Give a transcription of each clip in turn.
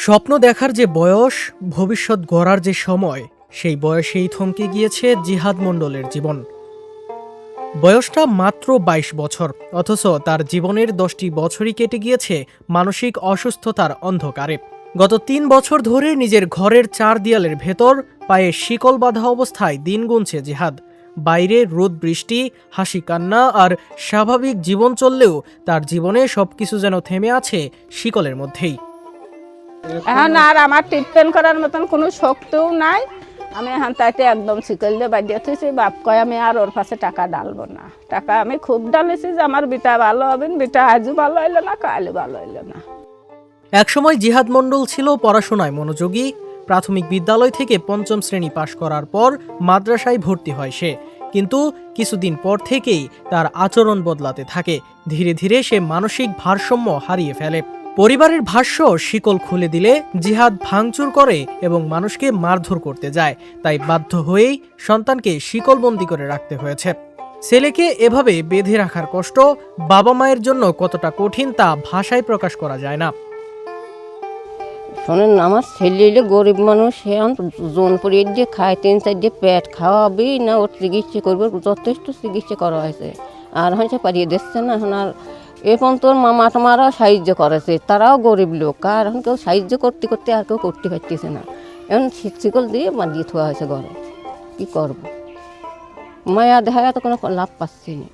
স্বপ্ন দেখার যে বয়স, ভবিষ্যৎ গড়ার যে সময়, সেই বয়সেই থমকে গিয়েছে জিহাদ মণ্ডলের জীবন। বয়সটা মাত্র ২২ বছর, অথচ তার জীবনের ১০টি বছরই কেটে গিয়েছে মানসিক অসুস্থতার অন্ধকারে। গত ৩ বছর ধরে নিজের ঘরের ৪ দেয়ালের ভেতর পায়ে শিকল বাঁধা অবস্থায় দিন গুনছে জিহাদ। বাইরে রোদ বৃষ্টি, হাসি কান্না আর স্বাভাবিক জীবন চললেও তার জীবনে সবকিছু যেন থেমে আছে শিকলের মধ্যেই। এখন আর আমার ট্রিটমেন্ট করার মতন কোনো শক্তিও নাই। আমি এখন তাইতে একদম শিকল দিয়ে বাড়িয়ে থুইছি। বাপ কয় আমি আর ওর পাশে টাকা ডালবো না। টাকা আমি খুব ডালেছি যে আমার বেটা ভালো হবেন, বেটা আজও ভালো হইলো না, কালও ভালো হইলো না। একসময় জিহাদ মণ্ডল ছিল পড়াশোনায় মনোযোগী। প্রাথমিক বিদ্যালয় থেকে ৫ম শ্রেণী পাশ করার পর মাদ্রাসায় ভর্তি হয় সে। কিন্তু কিছুদিন পর থেকেই তার আচরণ বদলাতে থাকে। ধীরে ধীরে সে মানসিক ভারসাম্য হারিয়ে ফেলে। পরিবারের ভাষ্য, শিকল খুলে দিলে জিহাদ ভাঙচুর করে এবং মানুষকে মারধর করতে যায়। তাই বাধ্য হয়েই সন্তানকে শিকলবন্দি করে রাখতে হয়েছে। ছেলেকে এভাবে বেঁধে রাখার কষ্ট বাবা মায়ের জন্য কতটা কঠিন তা ভাষায় প্রকাশ করা যায় না। শোনেন, আমার ছেলে হলে গরিব মানুষ, সে জোন পরিয়ে দিয়ে খায়, ৩-৪ দিয়ে পেট খাওয়াবি না, ওর চিকিৎসা করবে, যথেষ্ট চিকিৎসা করা হয়েছে। আর হয়তো পারিয়ে দিচ্ছে না। এখন আর এখন তোর মামা টামারাও সাহায্য করেছে, তারাও গরিব লোক, আর এখন কেউ সাহায্য করতে করতে আর কেউ করতে পারতেছে না। এখন শিকল দিয়ে বাঁধিয়ে থোয়া হয়েছে ঘরে। কী করবো, মায়া দেখা তো কোনো লাভ পাচ্ছি না।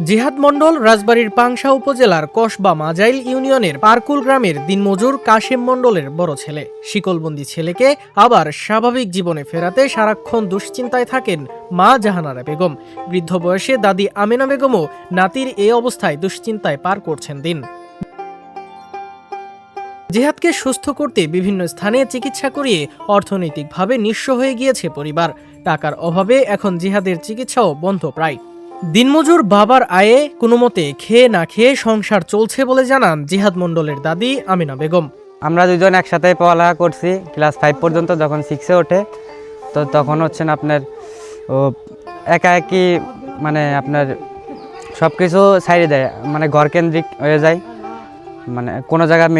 জিহাদ মণ্ডল রাজবাড়ীর পাংশা উপজেলার কসবা মাজাইল ইউনিয়নের পারকুল গ্রামের দিনমজুর কাশেম মণ্ডলের বড় ছেলে। শিকলবন্দি ছেলেকে আবার স্বাভাবিক জীবনে ফেরাতে সারাক্ষণ দুশ্চিন্তায় থাকেন মা জাহানারা বেগম। বৃদ্ধ বয়সে দাদি আমেনা বেগমও নাতির এই অবস্থায় দুশ্চিন্তায় পার করছেন দিন। জিহাদকে সুস্থ করতে বিভিন্ন স্থানে চিকিৎসা করিয়ে অর্থনৈতিকভাবে নিঃস্ব হয়ে গিয়েছে পরিবার। টাকার অভাবে এখন জিহাদের চিকিৎসাও বন্ধ প্রায়। দিনমজুর বাবার আয়ে কোনোমতে খেয়ে না খেয়ে সংসার চলছে বলে জানান জিহাদ মণ্ডলের দাদি আমিনা বেগম। আমরা দুজন একসাথে পড়ালেখা করছি ক্লাস 5 পর্যন্ত। যখন 6-এ ওঠে তো তখন হচ্ছেন আপনার ও একাকি মানে আপনার সব কিছু ছাইড়ে দেয়, মানে ঘরকেন্দ্রিক হয়ে যায়, মানে কোনো জায়গায়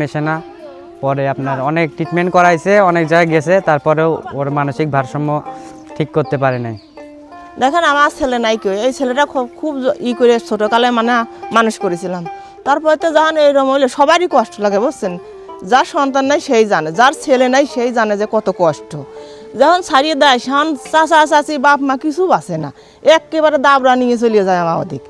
মেশে না। পরে আপনার অনেক ট্রিটমেন্ট করাইছে, অনেক জায়গায় গেছে, তারপরেও ওর মানসিক ভারসাম্য ঠিক করতে পারে নাই। দেখেন, আমার ছেলে নাই কেউ। এই ছেলেটা খুব করে ছোটোকালে মানে মানুষ করেছিলাম। তারপরে তো যখন এইরকম হইলে সবারই কষ্ট লাগে, বুঝছেন। যার সন্তান নাই সেই জানে, যার ছেলে নাই সেই জানে যে কত কষ্ট। যখন ছাড়িয়ে দেয় সেন চাচা চাচি বাপ মা কিছু বাঁচে না, একেবারে দাবড়া নিয়ে চলিয়ে যায় আমার ওদিক।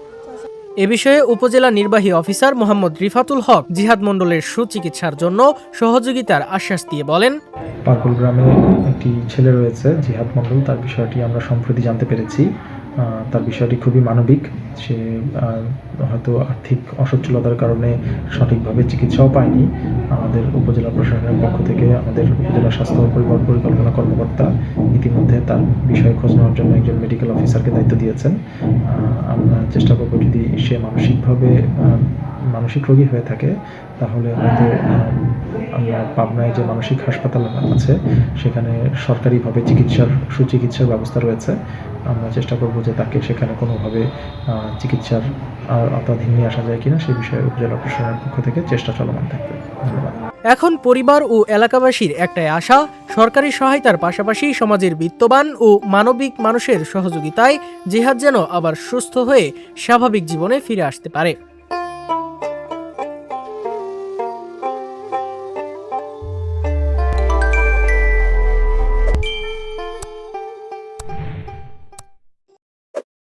এ বিষয়ে উপজেলা নির্বাহী অফিসার মোহাম্মদ রিফাতুল হক জিহাদ মণ্ডলের সুচিকিৎসার জন্য সহযোগিতার আশ্বাস দিয়ে বলেন, পারকুল গ্রামে একটি ছেলে রয়েছে জিহাদ মণ্ডল, তার বিষয়টি আমরা সম্প্রতি জানতে পেরেছি। তার বিষয়টি খুবই মানবিক। সে হয়তো আর্থিক অসচ্ছলতার কারণে সঠিকভাবে চিকিৎসাও পায়নি। আমাদের উপজেলা প্রশাসনের পক্ষ থেকে আমাদের উপজেলা স্বাস্থ্য পরিবার পরিকল্পনা কর্মকর্তা ইতিমধ্যে তার বিষয়ে খোঁজ নেওয়ার জন্য একজন মেডিকেল অফিসারকে দায়িত্ব দিয়েছেন। আমরা চেষ্টা করব, যদি সে মানসিক রোগী হয়ে থাকে তাহলে হয়তো আমরা পাবনায় যে মানসিক হাসপাতাল আছে সেখানে সরকারিভাবে সুচিকিৎসার ব্যবস্থা রয়েছে। আমরা চেষ্টা করব যে তাকে সেখানে কোনোভাবে চিকিৎসার আওতাধীন নিয়ে আসা যায় কিনা সেই বিষয়ে উপজেলা প্রশাসনের পক্ষ থেকে চেষ্টা চলমান থাকবে। ধন্যবাদ। এখন পরিবার ও এলাকাবাসীর একটাই আশা, সরকারি সহায়তার পাশাপাশি সমাজের বিত্তবান ও মানবিক মানুষের সহযোগিতায় জিহাদ যেন আবার সুস্থ হয়ে স্বাভাবিক জীবনে ফিরে আসতে পারে।